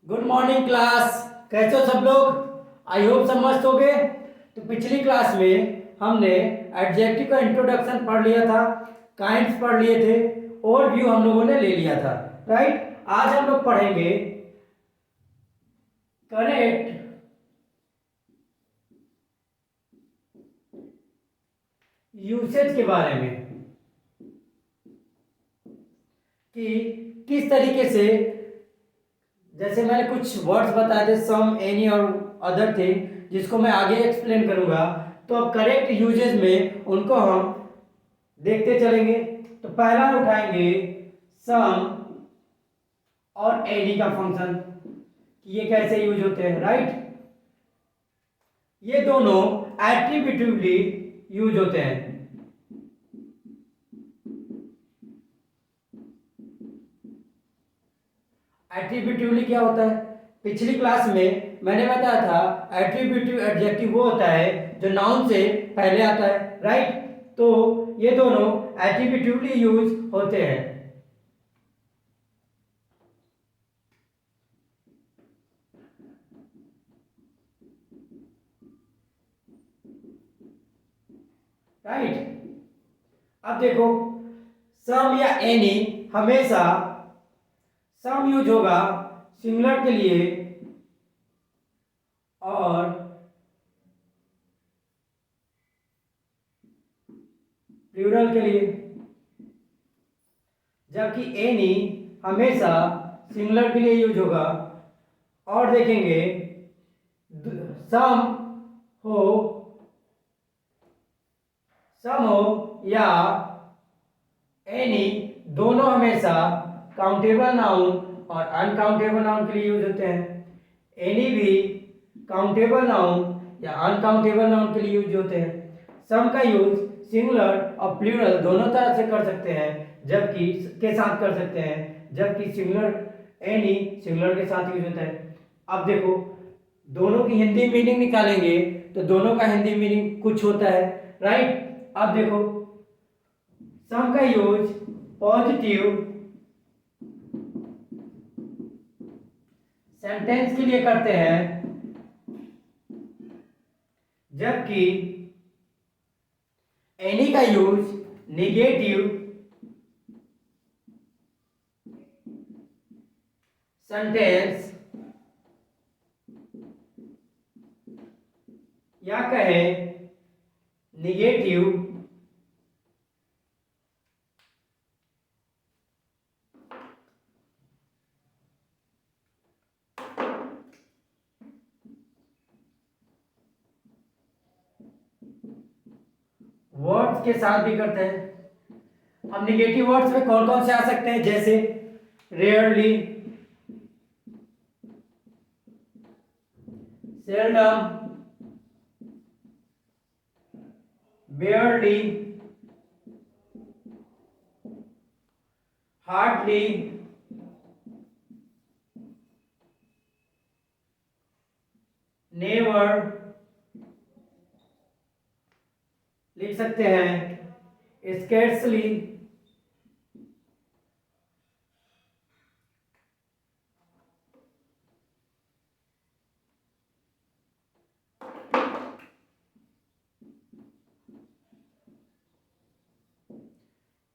Good morning class. कैसे हो सब लोग? आई होप सब मस्त हो गए। तो पिछली क्लास में हमने एडजेक्टिव का इंट्रोडक्शन पढ़ लिया था, काइंड्स पढ़ लिए थे, ओवरव्यू हम लोगों ने ले लिया था। राइट, आज हम लोग पढ़ेंगे करेक्ट यूसेज के बारे में कि किस तरीके से, जैसे मैंने कुछ वर्ड्स बताए थे, सम, एनी और अदर थे, जिसको मैं आगे एक्सप्लेन करूंगा। तो अब करेक्ट यूजेज में उनको हम देखते चलेंगे। तो पहला उठाएंगे सम और एनी का फंक्शन, कि ये कैसे यूज होते हैं। राइट, ये दोनों एट्रीब्यूटिवली यूज होते हैं। एट्रीब्यूटिवली क्या होता है? पिछली क्लास में मैंने बताया था एट्रीब्यूटिव एडजेक्टिव वो होता है जो नाउन से पहले आता है। राइट, तो ये दोनों एट्रीब्यूटिवली यूज होते हैं। राइट, अब देखो, सम या एनी हमेशा सम यूज होगा सिंगुलर के लिए और प्लूरल के लिए, जबकि एनी हमेशा सिंगुलर के लिए यूज होगा। और देखेंगे सम हो सम हो या एनी, दोनों हमेशा काउंटेबल नाउन और अनकाउंटेबल नाउन के लिए यूज होते हैं। एनी भी काउंटेबल नाउन या अनकाउंटेबल नाउन के लिए यूज होते हैं। सम का यूज सिंगुलर और प्लूरल दोनों तरह से कर सकते हैं, जबकि के साथ कर सकते हैं, जबकि सिंगुलर एनी सिंगुलर के साथ यूज होता है। अब देखो, दोनों की हिंदी मीनिंग निकालेंगे तो दोनों का हिंदी मीनिंग कुछ होता है। राइट, अब देखो, सम का यूज पॉजिटिव सेंटेंस के लिए करते हैं, जबकि एनी का यूज निगेटिव सेंटेंस या कहें निगेटिव वर्ड्स के साथ भी करते हैं। अब निगेटिव वर्ड्स में कौन कौन से आ सकते हैं? जैसे रेयरली, सेल्डम, बेयरली, हार्डली, नेवर लिख सकते हैं, स्कैर्सली,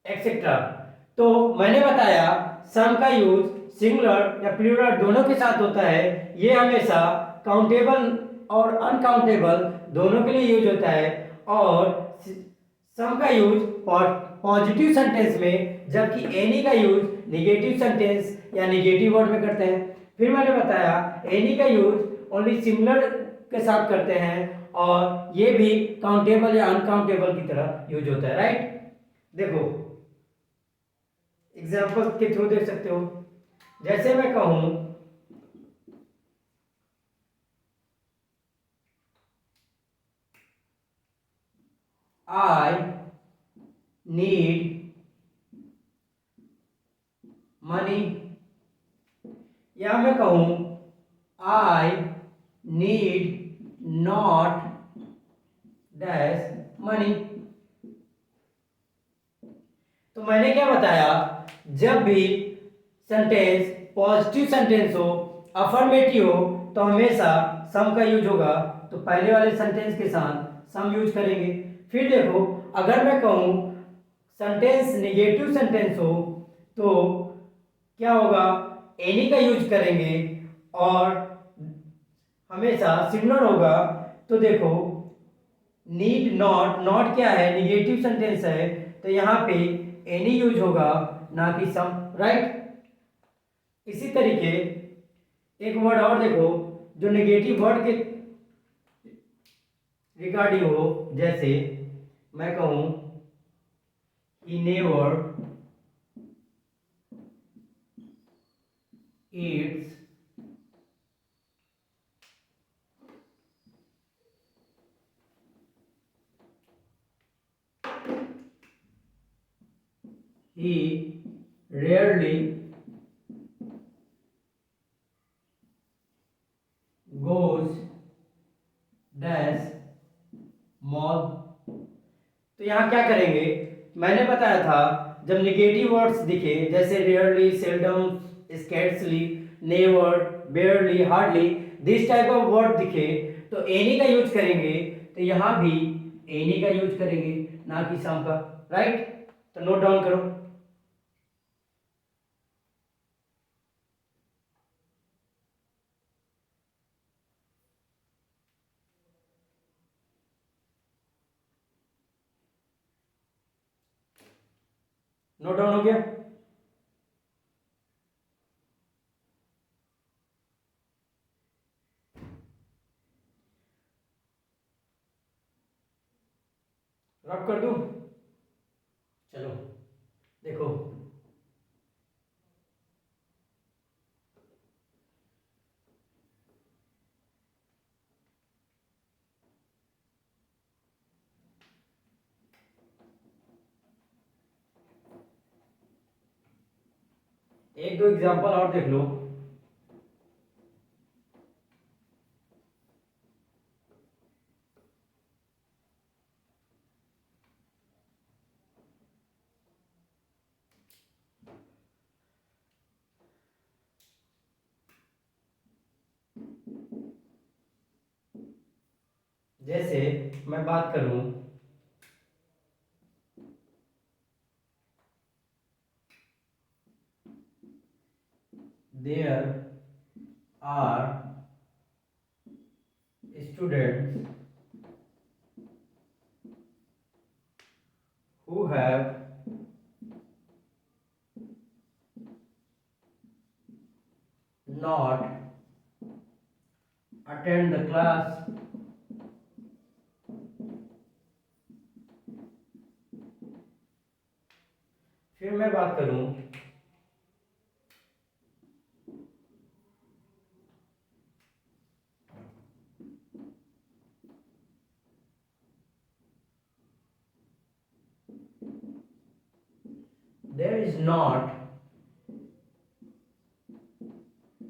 एक्सेट्रा। तो मैंने बताया सम का यूज सिंगुलर या प्लूरल दोनों के साथ होता है। ये हमेशा काउंटेबल और अनकाउंटेबल दोनों के लिए यूज होता है। और सम का यूज पॉजिटिव सेंटेंस में, जबकि एनी का यूज निगेटिव सेंटेंस या निगेटिव वर्ड में करते हैं। फिर मैंने बताया एनी का यूज ओनली सिंगुलर के साथ करते हैं और ये भी काउंटेबल या अनकाउंटेबल की तरह यूज होता है। राइट, देखो एग्जाम्पल के थ्रू देख सकते हो। जैसे मैं कहूं आई नीड मनी, या मैं कहूं I need not dash money. तो मैंने क्या बताया, जब भी सेंटेंस पॉजिटिव सेंटेंस हो अफर्मेटिव हो तो हमेशा सम का यूज होगा, तो पहले वाले सेंटेंस के साथ सम यूज करेंगे। फिर देखो, अगर मैं कहूँ सेंटेंस नेगेटिव सेंटेंस हो तो क्या होगा, एनी का यूज करेंगे और हमेशा सिमिलर होगा। तो देखो, नीड नॉट, नॉट क्या है, निगेटिव सेंटेंस है, तो यहाँ पे एनी यूज होगा, ना कि सम, राइट। इसी तरीके एक वर्ड और देखो जो नेगेटिव वर्ड के रिगार्डिंग हो, जैसे मैं कहूँ he never eats he rarely goes dash mall। तो यहाँ क्या करेंगे, मैंने बताया था जब निगेटिव वर्ड्स दिखे जैसे rarely, seldom, scarcely, never, बेयरली, hardly, this type of word दिखे तो एनी का यूज करेंगे, तो यहाँ भी एनी का यूज करेंगे, ना कि सम का, राइट। तो नोट डाउन करो। नोट डाउन हो गया। रब कर दूं, चलो देखो, एक दो एग्जांपल और देख लो। जैसे मैं बात करूं, there are students who have not attend the class। फिर मैं बात करूं, there is not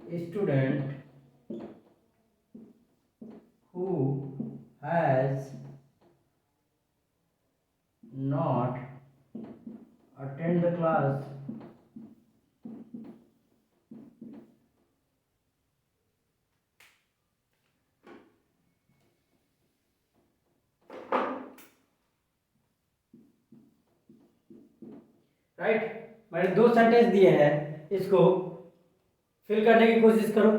a student who has not attend the class। Right, मैंने दो सेंटेंस दिए हैं, इसको फिल करने की कोशिश करो।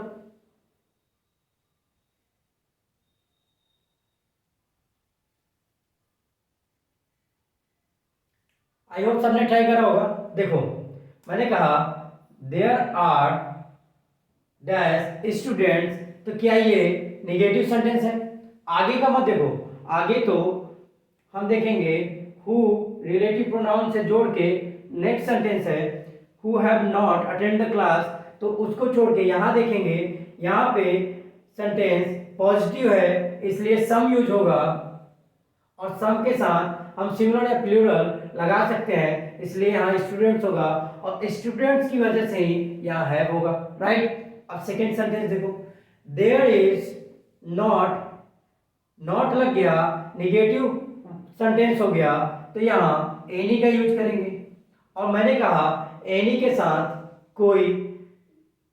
आई होप सबने ट्राई करा होगा। देखो, मैंने कहा देयर आर डैश स्टूडेंट्स, तो क्या ये नेगेटिव सेंटेंस है? आगे का मत देखो, आगे तो हम देखेंगे हु रिलेटिव प्रोनाउन से जोड़ के नेक्स्ट सेंटेंस है who have not attend the class, तो उसको छोड़ के यहाँ देखेंगे, यहाँ पे सेंटेंस पॉजिटिव है इसलिए सम यूज होगा, और सम के साथ हम सिंगुलर या प्लूरल लगा सकते हैं, इसलिए यहाँ स्टूडेंट्स होगा और स्टूडेंट्स की वजह से ही यहाँ हैव होगा, राइट। अब सेकेंड सेंटेंस देखो, देयर इज नॉट, नॉट लग गया, निगेटिव सेंटेंस हो गया, तो यहाँ एनी का यूज करेंगे, और मैंने कहा एनी के साथ कोई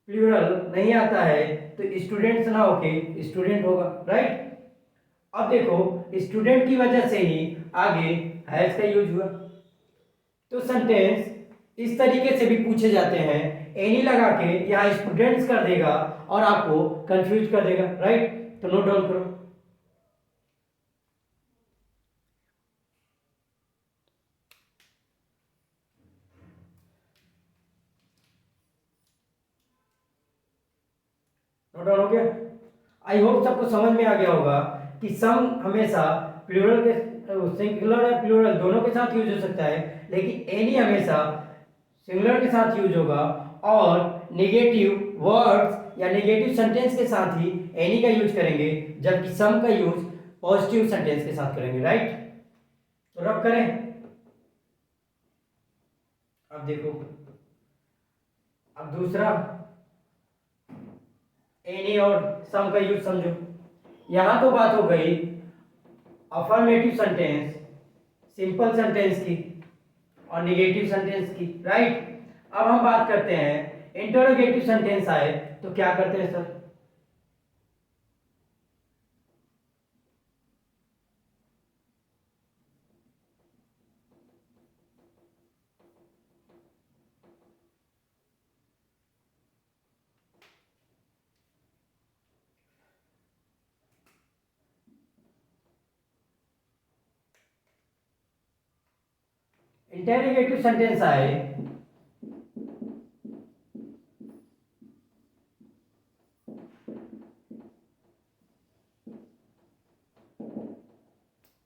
प्लूरल नहीं आता है तो स्टूडेंट्स ना होके स्टूडेंट होगा, राइट। अब देखो स्टूडेंट की वजह से ही आगे हैज का यूज हुआ। तो सेंटेंस इस तरीके से भी पूछे जाते हैं, एनी लगा के यहाँ स्टूडेंट्स कर देगा और आपको कंफ्यूज कर देगा, राइट। तो नोट डाउन करो। नोट डाउन हो गया। आई होप सबको समझ में आ गया होगा कि सम हमेशा प्लूरल के सिंगुलर या प्लूरल दोनों के साथ यूज हो सकता है, लेकिन एनी हमेशा सिंगुलर के साथ यूज होगा और नेगेटिव वर्ड्स या नेगेटिव सेंटेंस के साथ ही एनी का यूज करेंगे, जबकि सम का यूज पॉजिटिव सेंटेंस के साथ करेंगे, राइट। तो रब करें। अब देखो, अब दूसरा एनी और सम का यूज समझो। यहां तो बात हो गई अफर्मेटिव सेंटेंस, सिंपल सेंटेंस की और निगेटिव सेंटेंस की, राइट। अब हम बात करते हैं इंटरोगेटिव सेंटेंस आए तो क्या करते हैं सर। इंटरोगेटिव सेंटेंस आए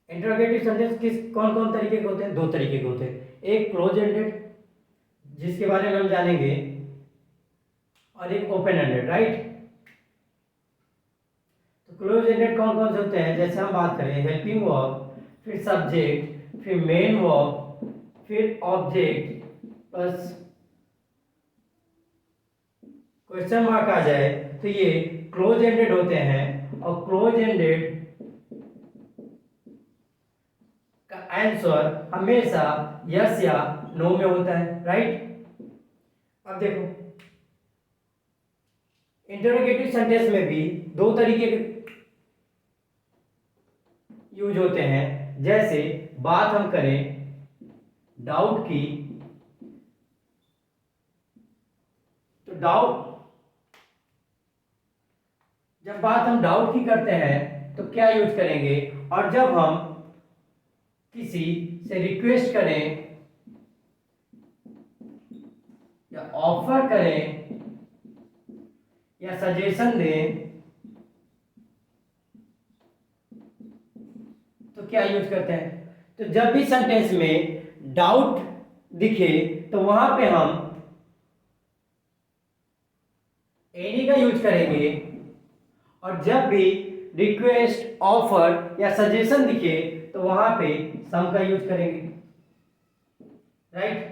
इंटरोगेटिव सेंटेंस किस कौन कौन तरीके के होते हैं? दो तरीके के होते हैं, एक क्लोज एंडेड जिसके बारे में हम जानेंगे और एक ओपन एंडेड, राइट। तो क्लोज एंडेड कौन कौन से होते हैं? जैसे हम बात करें हेल्पिंग वर्ब, फिर सब्जेक्ट, फिर मेन वर्ब, फिर ऑब्जेक्ट प्लस क्वेश्चन मार्क आ जाए तो ये क्लोज एंडेड होते हैं। और क्लोज एंडेड का आंसर हमेशा यस या नो में होता है, राइट। अब देखो इंटरोगेटिव सेंटेंस में भी दो तरीके के यूज होते हैं। जैसे बात हम करें डाउट की, तो डाउट, जब बात हम डाउट की करते हैं तो क्या यूज करेंगे? और जब हम किसी से रिक्वेस्ट करें या ऑफर करें या सजेशन दें तो क्या यूज करते हैं? तो जब भी सेंटेंस में डाउट दिखे तो वहां पे हम एनी का यूज करेंगे, और जब भी रिक्वेस्ट ऑफर या सजेशन दिखे तो वहां पे सम का यूज करेंगे, राइट।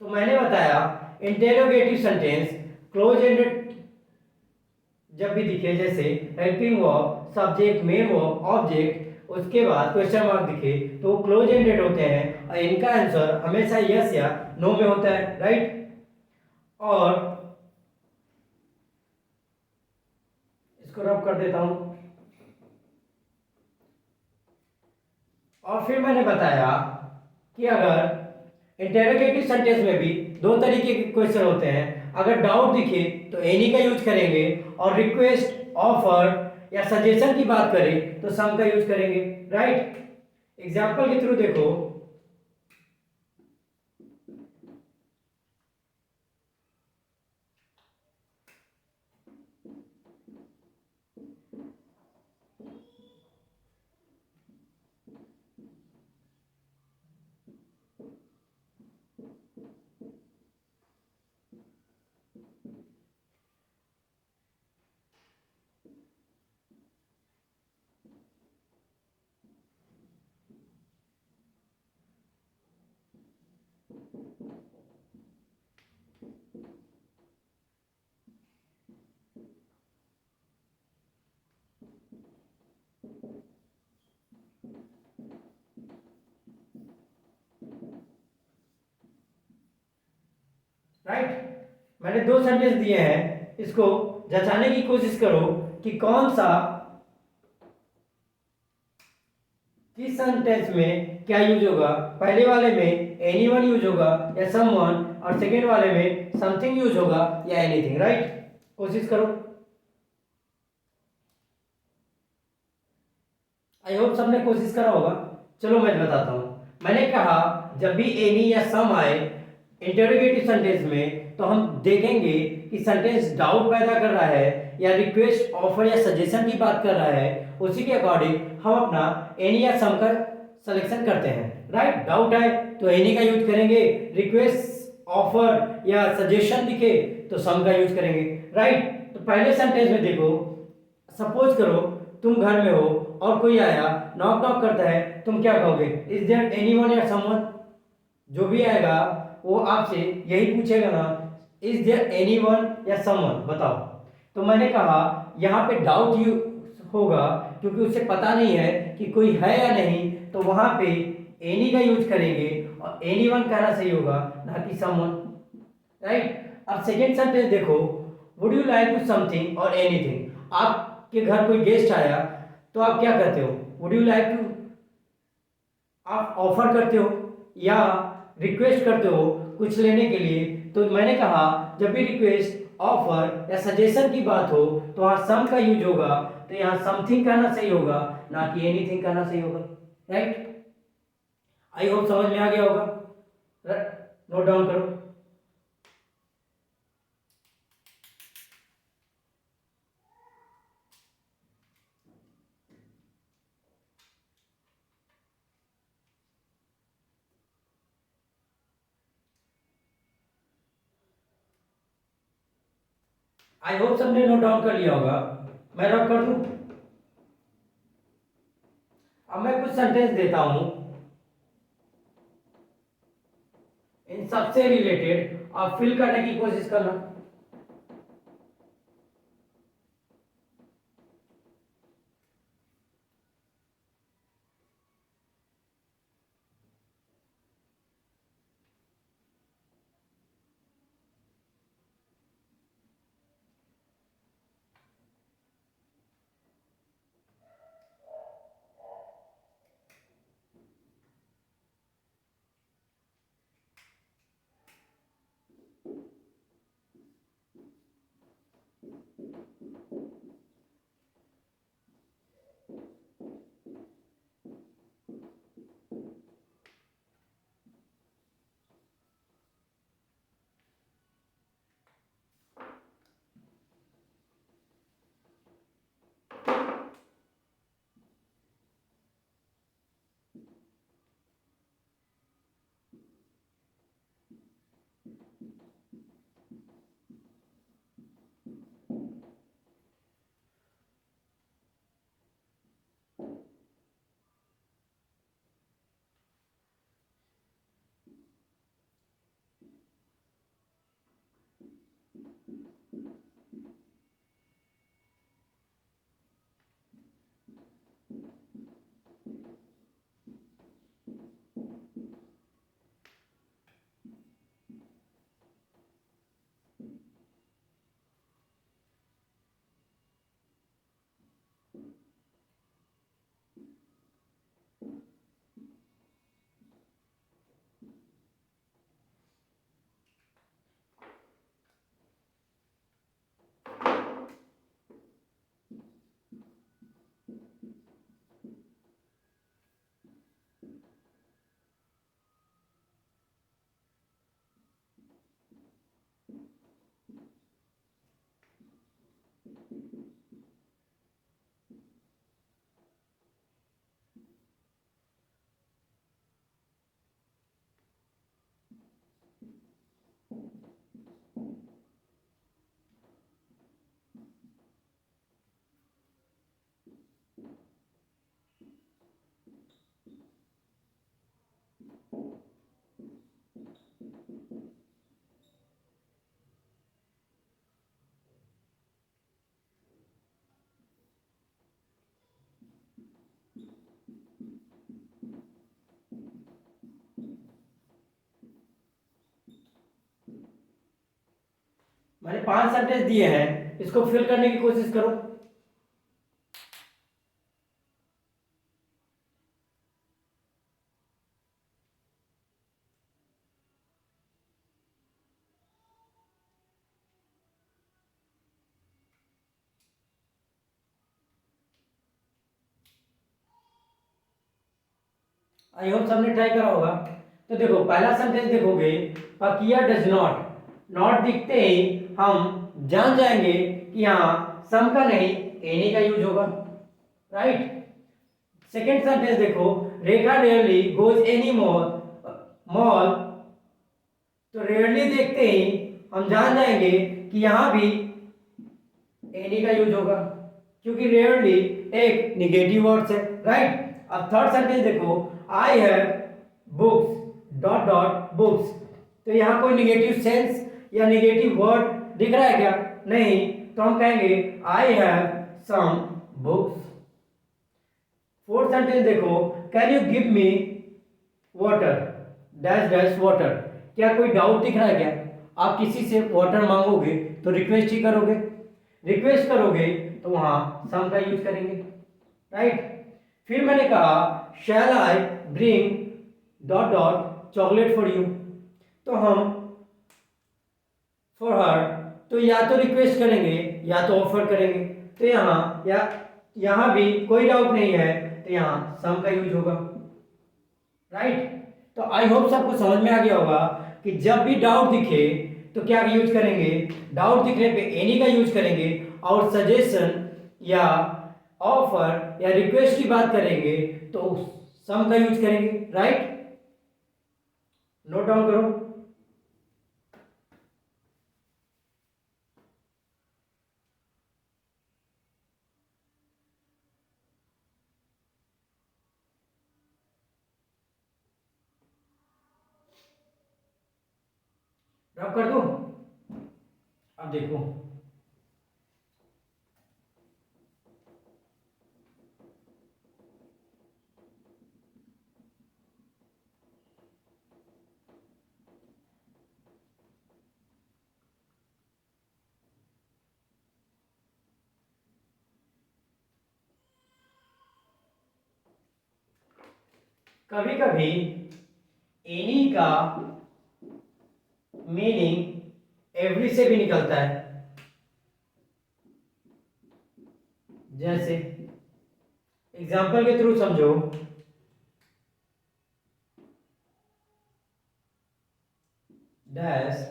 तो मैंने बताया इंटेरोगेटिव सेंटेंस क्लोज एंडेड जब भी दिखे, जैसे helping verb, subject, main verb, object, उसके बाद क्वेश्चन मार्क दिखे तो वो क्लोज एंडेड होते हैं और इनका आंसर हमेशा यस या नो में होता है, राइट। और इसको रब कर देता हूं। और फिर मैंने बताया कि अगर इंटेरोगेटिव सेंटेंस में भी दो तरीके के क्वेश्चन होते हैं। अगर डाउट दिखे तो एनी का यूज करेंगे, और रिक्वेस्ट, ऑफर या सजेशन की बात करें तो सम का यूज करेंगे, राइट। एग्जाम्पल के थ्रू देखो। राइट। मैंने दो सेंटेंस दिए हैं, इसको जचाने की कोशिश करो कि कौन सा किस सेंटेंस में क्या यूज होगा। पहले वाले में एनीवन यूज होगा या समवन, और सेकेंड वाले में समथिंग यूज होगा या एनीथिंग। राइट, कोशिश करो। आई होप सबने कोशिश करा होगा। चलो मैं बताता हूं। मैंने कहा जब भी एनी या सम आए इंटरोगेटिव सेंटेंस में, तो हम देखेंगे कि सेंटेंस डाउट पैदा कर रहा है या रिक्वेस्ट, ऑफर या सजेशन की बात कर रहा है। उसी के अकॉर्डिंग हम अपना एनी या सम का सिलेक्शन करते हैं। राइट, डाउट आए तो एनी का यूज करेंगे, रिक्वेस्ट, ऑफर या सजेशन दिखे तो सम का यूज करेंगे। राइट, तो पहले सेंटेंस में देखो, सपोज करो तुम घर में हो और कोई आया, नॉक नॉक करता है, तुम क्या कहोगे? इज देयर एनीवन या समवन? जो भी आएगा वो आपसे यही पूछेगा ना, इज देयर एनीवन या समवन, बताओ। तो मैंने कहा यहाँ पे डाउट यू होगा क्योंकि उसे पता नहीं है कि कोई है या नहीं, तो वहां पे एनी का यूज करेंगे और एनीवन कहना सही होगा, ना कि समवन। राइट, अब सेकेंड सेंटेंस देखो, would you like to something और एनीथिंग। आपके घर कोई गेस्ट आया तो आप क्या करते हो? वुड यू लाइक टू, आप ऑफर करते हो या रिक्वेस्ट करते हो कुछ लेने के लिए। तो मैंने कहा जब भी रिक्वेस्ट, ऑफर या सजेशन की बात हो तो वहां सम का यूज होगा, तो यहाँ समथिंग कहना सही होगा, ना कि एनीथिंग कहना सही होगा। राइट, आई होप समझ में आ गया होगा। नोट डाउन करो। आई होप सबने नोट डाउन कर लिया होगा। मैं नोट कर दूं। अब मैं कुछ सेंटेंस देता हूं, इन सबसे रिलेटेड आप फिल करने की कोशिश करना। मैंने 5 सेंटेंस दिए हैं, इसको फिल करने की कोशिश करो। आई होप सबने ट्राई करा होगा। तो देखो पहला सेंटेंस देखोगे, पकिया डज नॉट, नॉट दिखते ही हम जान जाएंगे कि यहाँ सम का नहीं एनी का यूज होगा, राइट। सेकेंड सेंटेंस देखो, रेखा रेयरली गोज एनी मॉल, तो रेयरली देखते ही हम जान जाएंगे कि यहाँ भी एनी का यूज होगा, क्योंकि रेयरली एक निगेटिव वर्ड्स है, राइट। अब थर्ड सेंटेंस देखो, I have books dot dot books, तो यहाँ कोई निगेटिव सेंस या निगेटिव वर्ड दिख रहा है क्या? नहीं, तो हम कहेंगे I have some books. Fourth sentence देखो, can you give me water dash dash water, क्या कोई डाउट दिख रहा है क्या? आप किसी से वाटर मांगोगे तो रिक्वेस्ट ही करोगे, रिक्वेस्ट करोगे तो वहां सम का यूज करेंगे, राइट। फिर मैंने कहा shall I bring dot dot chocolate for you, तो हम फॉर हर, तो या तो रिक्वेस्ट करेंगे या तो ऑफर करेंगे, तो यहाँ भी कोई डाउट नहीं है, तो यहाँ सम का यूज होगा, राइट। तो आई होप सबको समझ में आ गया होगा कि जब भी डाउट दिखे तो क्या यूज करेंगे, डाउट दिखने पे एनी का यूज करेंगे, और सजेशन या ऑफर या रिक्वेस्ट की बात करेंगे तो सम का यूज करेंगे, राइट। नोट डाउन करो। रब कर दो। अब देखो, कभी कभी एनी का मीनिंग एवरी से भी निकलता है, जैसे एग्जाम्पल के थ्रू समझो, डैश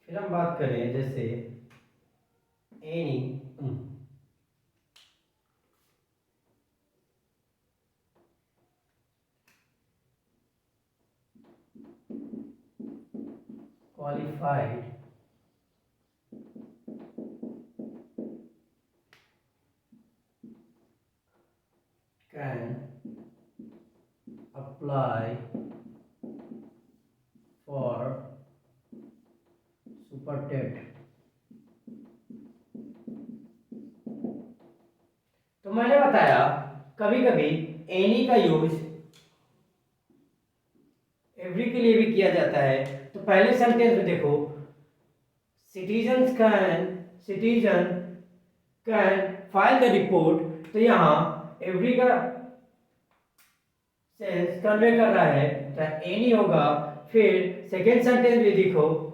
फिर हम बात करें जैसे any, qualified can apply for super TET. तो मैंने बताया कभी कभी एनी का यूज एवरी के लिए भी किया जाता है। तो पहले सेंटेंस में देखो, citizen can file the report, तो यहाँ एवरी का सेंस कन्वे कर रहा है, तो एनी होगा। फिर सेकेंड सेंटेंस में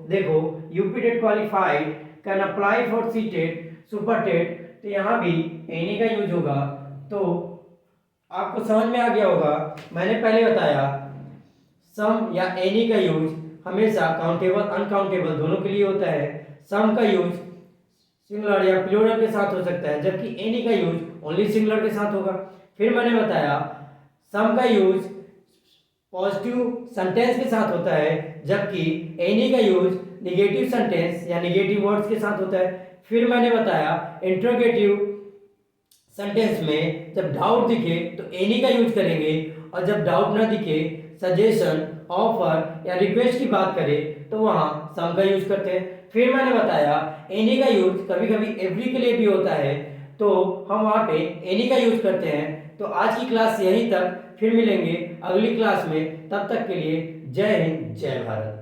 देखो UP TET qualified can apply for C TET super TET, तो यहाँ भी एनी का यूज होगा। तो आपको समझ में आ गया होगा, मैंने पहले बताया सम या एनी का यूज हमेशा काउंटेबल अनकाउंटेबल दोनों के लिए होता है। सम का यूज सिंगुलर या प्लूरल के साथ हो सकता है, जबकि एनी का यूज ओनली सिंगुलर के साथ होगा। फिर मैंने बताया सम का यूज पॉजिटिव सेंटेंस के साथ होता है, जबकि एनी का यूज निगेटिव सेंटेंस या निगेटिव वर्ड्स के साथ होता है। फिर मैंने बताया इंट्रोगेटिव सेंटेंस में जब डाउट दिखे तो एनी का यूज करेंगे, और जब डाउट ना दिखे, सजेशन, ऑफर या रिक्वेस्ट की बात करें तो वहां सम का यूज करते हैं। फिर मैंने बताया एनी का यूज कभी कभी एवरी के लिए भी होता है, तो हम वहां पे एनी का यूज करते हैं। तो आज की क्लास यहीं तक, फिर मिलेंगे अगली क्लास में। तब तक के लिए जय हिंद, जय भारत।